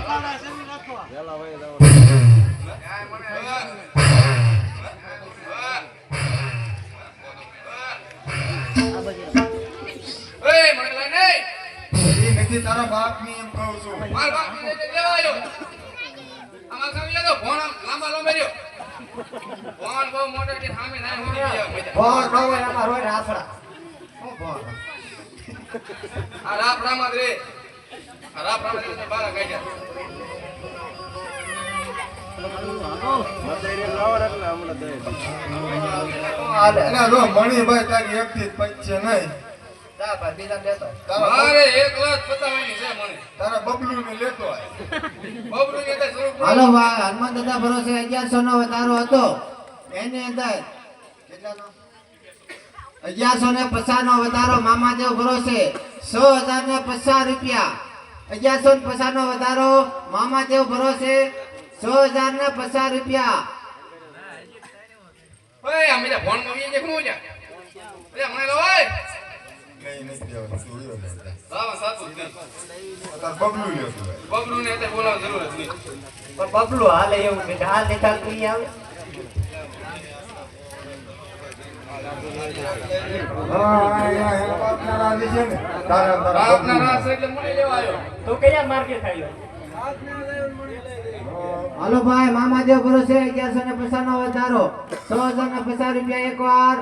એ મને લાઈને એ નથી તારા બાપની એમ કહું છું. માર બાપ ને લેવા આવ્યો આમાં સામે તો ભોણ લાંબા લાંબા રહ્યો ભોણ બહુ મોટો છે સામે ના હોઈ ગયા મજા બોલ નો હોય અમાર હોય રાફડા હું બોલ આ રાપડામાં રે આ રાપડામાં બારા કાઢ્યા હાલે એટલે જો મણીભાઈ તારી એકથી જ પચશે નહીં. જા ભાઈ બીજા લેતો મારે એક લાખ પતાવવાની છે મને તારા બબલુને લેતો આય. બબરું ને તે સ્વરૂપ હાલો ભાઈ હનુમાન દાદા ભરોસે 1100 નો વધારો હતો એની અંદર કેટલાનો 1150 નો વધારો મામાદેવ ભરોસે 6050 રૂપિયા 1150 નો વધારો મામાદેવ ભરોસે 6050 રૂપિયા ઓય અમે તો ભોણ માં વીજે કોણ જા અરે મને લો ઓય નહીં નથી દેવાનું. તું વયો લે. સાવા સાચું છે તાર બબલું લેતું આય. બબરું ને તે બોલાવ જરૂર જ નહીં પણ બબલું હાલે એવું કે હાલ નિકાલ કરી આવે હા અહીંયા એના બાપના રાજી છે ને. તારા આપના બબલું. રાસ એટલે મને લેવા આવ્યો તો કયા માર્કેટ ખાયો હાલો ભાઈ મામાદેવ ભરોસે 1150 નો વધારો 6050 રૂપિયા એક વાર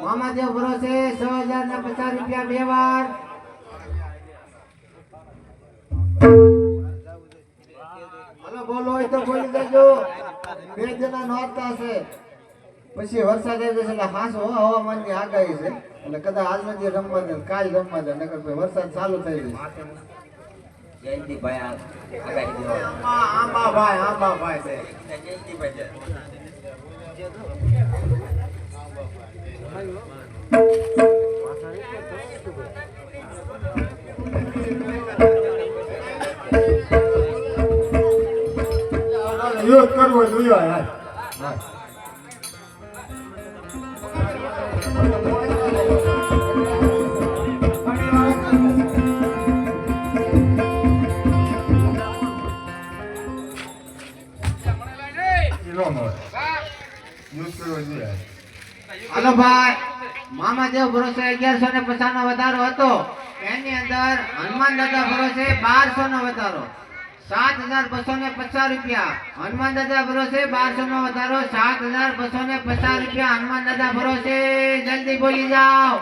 મામાદેવ ભરોસે 6050 રૂપિયા બે વાર હાલો બોલો હોય તો બોલી દેજો બે જણા નોરતા છે પછી વરસાદ આવી જશે એટલે હાસ હવામાનની આગાહી છે એટલે કદાચ આજ નથી રમવા દે કાલ રમવા દે નકર પછી વરસાદ ચાલુ થઈ જશે જયંતિભાઈ આગાહી દેવા આંબા ભાઈ છે જયંતિભાઈ યુદ્ધ કરવો જોઈએ યાર. હા. મને લાઈને ઈ નો મળે. યુદ્ધ કરવો જોઈએ. હાલો ભાઈ મામાદેવ ભરોસે 1150 નો વધારો હતો એની અંદર હનુમાન દાદા ભરોસે 1200 નો વધારો 7250 રૂપિયા હનુમાન દાદા ભરોસે 1200 નો વધારો 7250 રૂપિયા હનુમાન દાદા ભરોસે જલ્દી બોલી જાઓ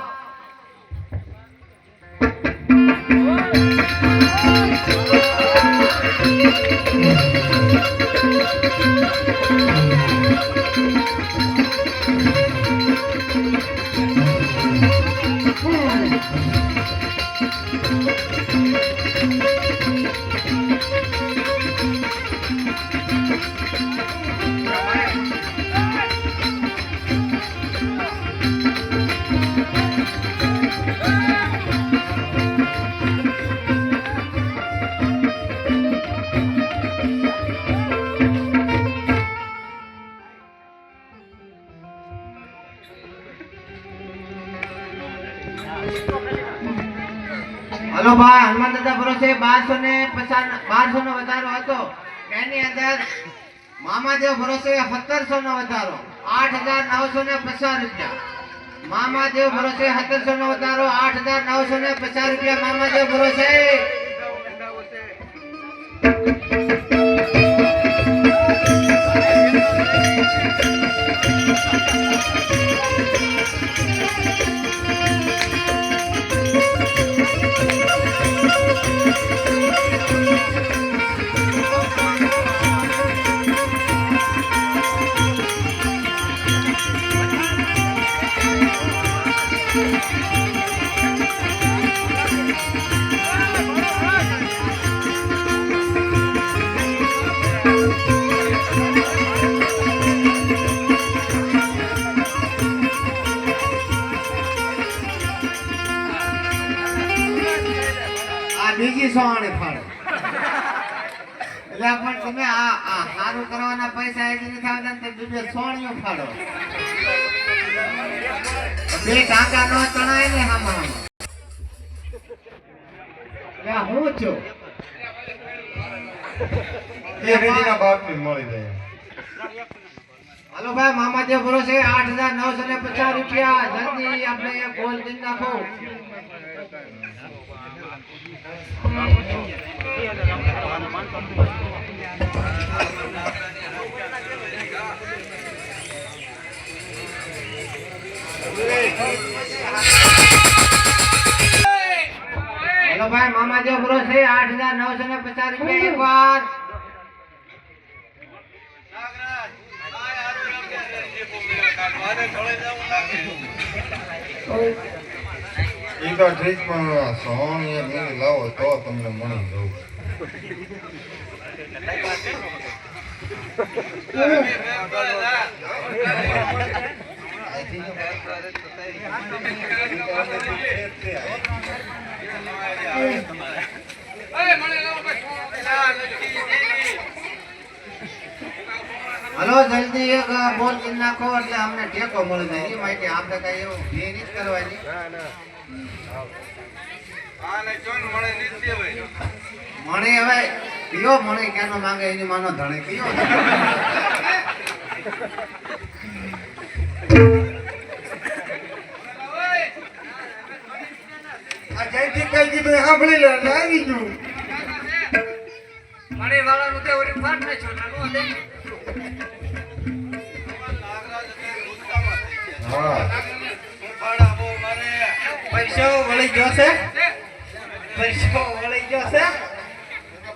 હલો ભાઈ હનુમાન દાદા ભરોસે 1200 નો વધારો હતો એની અંદર મામાદેવ ભરોસે 1700 નો વધારો 8950 રૂપિયા મામાદેવ ભરોસે 1700 નો વધારો 8950 રૂપિયા મામાદેવ ભરોસે બીજી સોહાણી ફાળો એટલે પણ તમે આ સારું કરવાના પૈસા એ નથી આવતા ને બીજે સોણીઓ ફાળો બે કાકા નો તણાય ને હામાં હું છું એ રીતિના બાપને મળી જાય. હાલો ભાઈ મામાદેવ ભરોસે 8950 રૂપિયા જલ્દી આપણે ગોલ કરી નાખો હેલો ભાઈ મામાદેવ ભરોસે 8950 રૂપિયા એકવાર ઈ તો ઠીક પણ સોની એ મેં લાવો તો તમને મળી દઉં. હલો જલ્દી એક બોલ કરી નાખો એટલે અમને ટેકો મળી જાય એ માટે આપણે કઈ એવું ભે નથી કરવાની મણે હવે કયો મણે ક્યાંનો માંગે એની માનો ધણે કયો આ જયથી કઈ દીધું સાંભળી લે એટલે આવી ગયું. મણે વાળાનું તે ઓલી ફાટ ના છોટા દે હા પૈસો વળી ગયો છે પૈસો વળી ગયો છે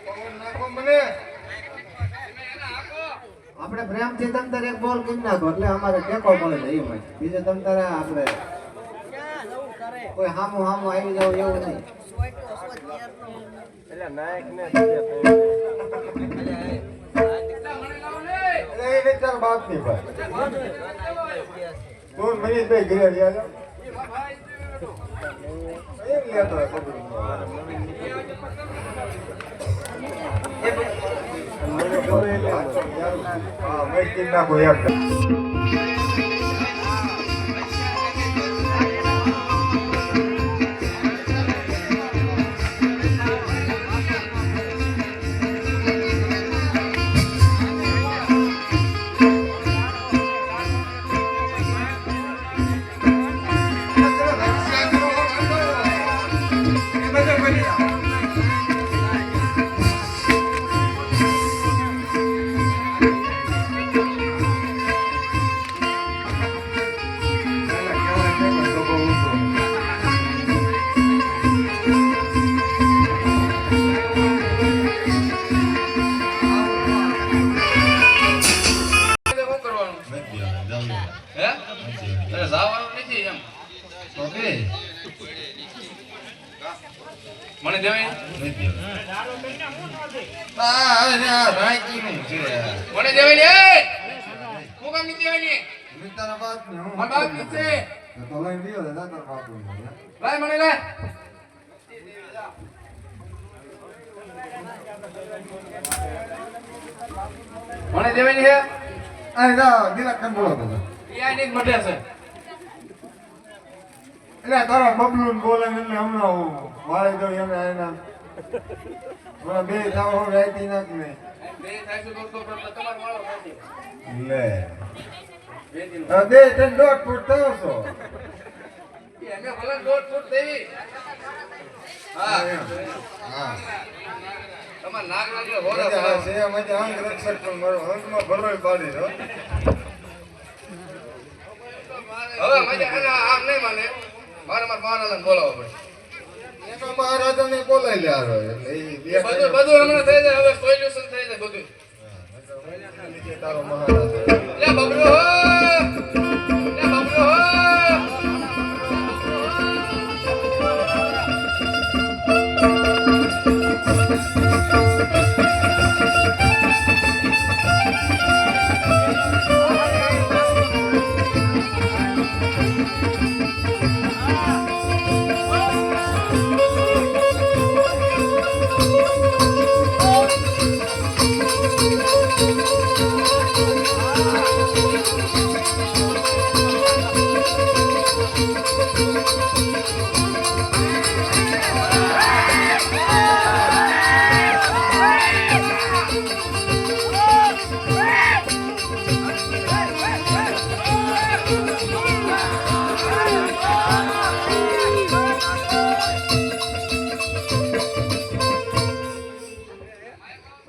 પવન નાખો મને. આપણે પ્રેમથી તમ તારે એક બોલ કરી નાખો એટલે અમારે ટેકો મળે છે એમાં બીજું તમ તારે આપણે કોઈ હામું હામું આવી જાવ એવું નહીં એટલે એ વિચાર બાપની ભાઈ. તું મનીષભાઈ ઘરે રહ્યા છો? એમ લેતો હોય ખબર નહીં. મને ખબર એટલે હા મેં કીધું નાખો યાર. મને દેવાય મને દેવાય ને હું કામ નહીં દેવાય ને મારા બાપ ની છે લાય મને લાય મને દેવાય ને હે યા ને મટે છે એટલે તારા બબલું બોલે એટલે હમણાં હું વાળી દઉં એને એના મને બે થાવ રાયતી નાખ ને બે થાય છે દોસ્તો પણ તમારો વાળો નથી. લે બે ત્રણ 1.5 ફૂટ થયો છો એ અમે ભલે 1.5 ફૂટ દેવી. હા હા તમાર નાક લાગે હોરા મજા ભરાવો. છે મજા અંગ રક્ષક પણ મારો અંગમાં ભરોય પાડી દો હવે મજા એના આમ નહીં માને મારે મારા પાવાનાને બોલાવવો પડે. એનો મહારાજાને બોલાઈ લે આરો એટલે ઈ બે બધું બધું હમણાં થઈ જાય. હવે સોલ્યુશન થઈ જાય બધું. તારો મહારાજ લે બબડો હો લે બબડો હો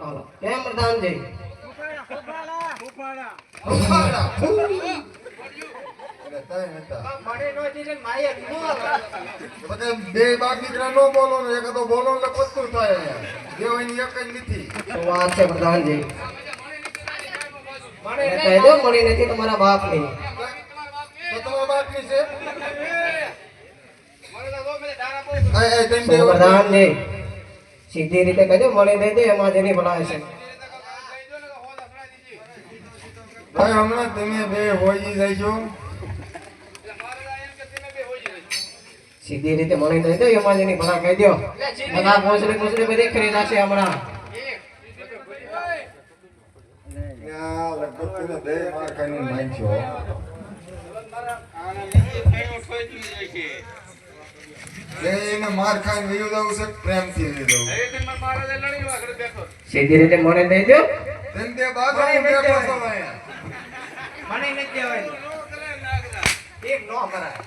હાલો. કેમ પ્રધાનજી? એટલે તઈ હતા મને નો દીધે માયક નો આવે. બધા બે બાપ દીકરા નો બોલો ને એક તો બોલો એટલે પત્તું થાય અહીંયા દેવાની એક જ નથી શું વાત છે પ્રધાનજી? મને કહી દો મળી નથી તમારા બાપની. તો તમારા બાપની છે મને તો મેં દારા બહુ એ તેમ શું પ્રધાનજી? સીધી રીતે કહી દો મળી દઈ દે એમાં જેની ભલાય છે. ભાઈ હમણાં તમે બે હોઈ જઈજો સીધી રીતે મળી દઈ દો એમાં જેની ભલા કહી દો. બધા પોસડી બધી ખરીદા છે હમણાં. ત્યાં લગભગ તમે બે માર ખાઈને માંગ્યો એને માર ખાઈને વયું જવું છે પ્રેમથી વયું જવું સીધી રીતે મળી દઈ દો. તેમ તે બાજુ હું બેઠો છું અહીંયા મને નથી દેવાય. એમ નો મરાય.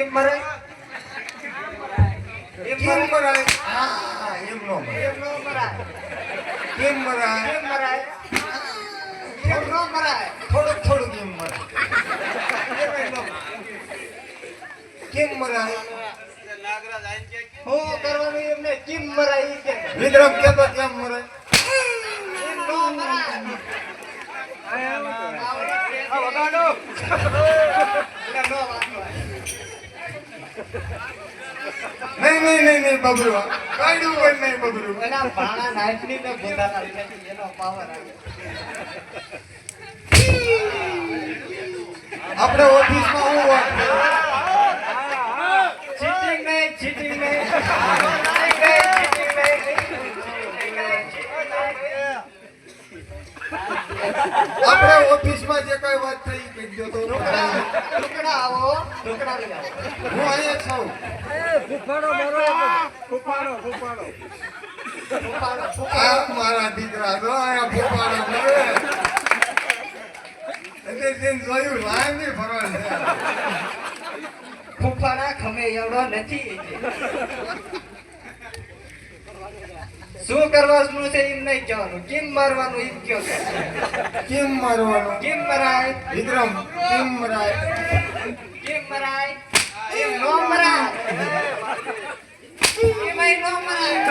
એમ મરાય. એમ કેમ મરાય હા એમ નો મરાય નો મરાય. કેમ મરાય એમ મરાય. એમ નો મરાય. થોડુંક થોડુંક કેમ મરાય કેમ મરાય હું કરવાનું એમને કેમ મરાય ઈ કે. વિક્રમ કેતો કેમ મરાય એમ નો મરાય. આ વગાડો. એટલે નો વાગતો. નહીં બબરુ કાઢ્યું પણ નહીં બબરુ એના ભાણા નાઈફની ને ગોદાના લીધે એનો પાવર આવે. આપણે ઓફિસમાં હું વાત ચીટિંગ નહીં. ચીટિંગ નહીં. આપણે ઓફિસમાં જે કઈ વાત થઈ એ કહી દો તો ટુકડા આવો. ટુકડા લઈ આવો. હું અહીંયા છું આ મારા દીકરા તો અહીંયા ફૂફાડો મળે એટલે તેને જોયું લાઈન ની ફરવા છે ફૂફાના ખમે એવડો નથી. શું કરવાનું છે એમ નહીં કહેવાનું. કેમ મારવાનું એમ કયો છે. કેમ મારવાનું કેમ મરાય. વિક્રમ કેમ મરાય કેમ મરાય. એમ નો મરાય. એમાંય નો મરાય.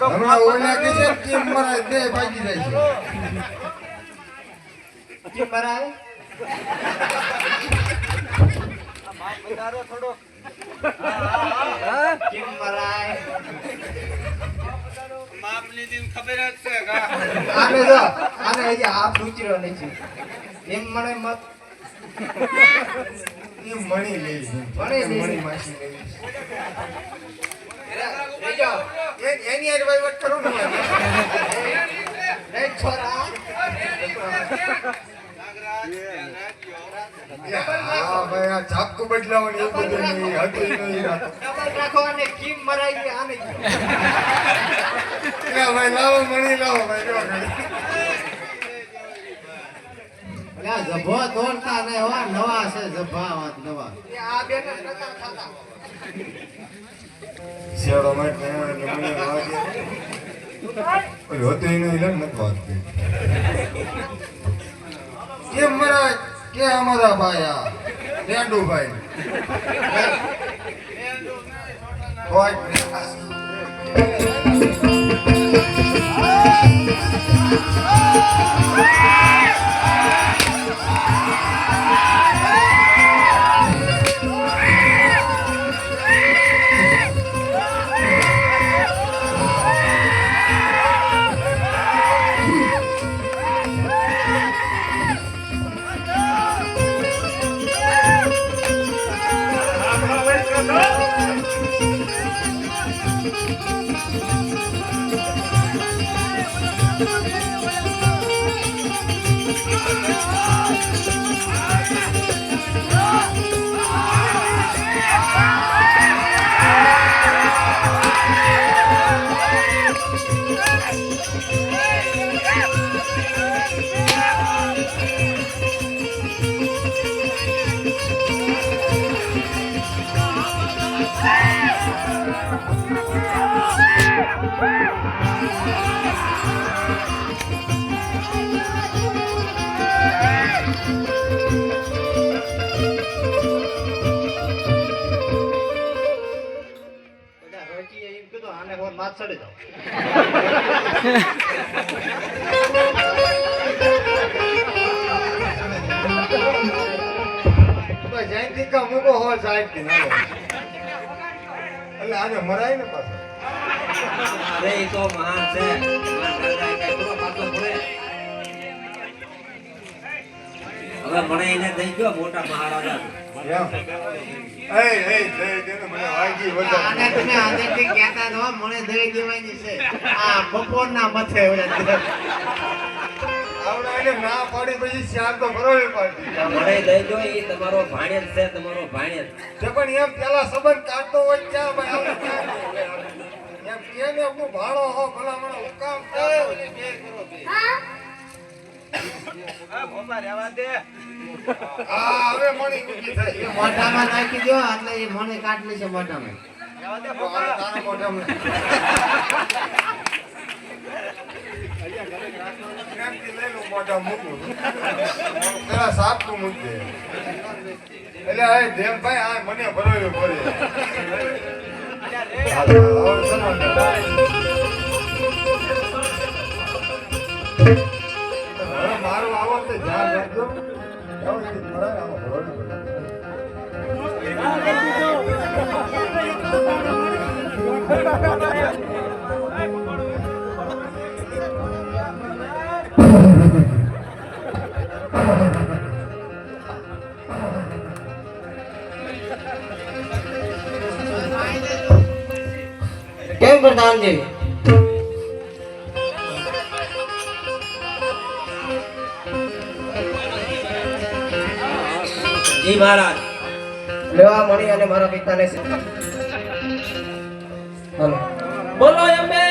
હમણાં ઓલા કે છે કેમ મરાય બે ભાગી જાય છે કેમ મરાય. કેમ મરાય. આને જો આને હજી હાફ રૂચિરો નથી. એમ મને મત એ મણી લઈ મણી લઈ. મણી માસી લઈ લેજો. એની હારે વાત કરું ને રે છોરા. હા ભાઈ આ ચાપકું બદલાવાની એવું બધું નહીં હતું નહીં રાતું. ડબલ રાખો અને કીમ મરાઈ ગઈ આને એ ભાઈ લાવો મણી લાવો ભાઈ જો ઘડી. અલ્યા જભો તોડતા નહીં હો નવા છે જભા વાત નવા આ બે ને નતા થતા શિયાળો માં નમૂને વાગે ઓય હતું નહીં લન મત વાત કરી. કેમ મરા કે અમારા ભાઈ આ રેંડુ ભાઈ કોઈ જયંતિ કા મૂકો હો સાહેબ કે ના એટલે આજે મરાય ને પાછો અરે એ તો મહાન છે પાછો પડે. હવે મને એને દઈ ગયો મોટા મહારાજા એમ એ દે દે ને મને વાગી આને વધારે તમે આદેથી કહેતા ન હો, મને દઈ દેવાની છે આ બપોરના મથે ઓલા આવડા એને ના પાડી પછી ચાર તો બરોબર પાડી મને દઈ દો એ તમારો ભાણેજ છે તમારો ભાણેજ. તે પણ એમ પેલા સંબંધ કાઢતો હોય ક્યાં ભાઈ આવડે ક્યાં એમ કેને આપણું ભાડો હો ભલા મને હુકામ થાય હા હવે મણી ઊભી થઈ મોઢામાં નાખી દો એટલે એ મને કાઢલી છે મોઢામાં તારા મોઢામાં એમથી લઈ લઉં મોઢા મૂકું પેલા સાપનું મૂકજે એટલે આ દેવભાઈ આ મને ભરોયો ભરે હવે મારું આવો તો ધ્યાન રાખજો વ્યવસ્થિત ભરાય આમાં ભરોયો ભરે કેમ પ્રધાનજી જી મહારાજ. લેવા મણી અને મારા પિતાને હાલો બોલો એમે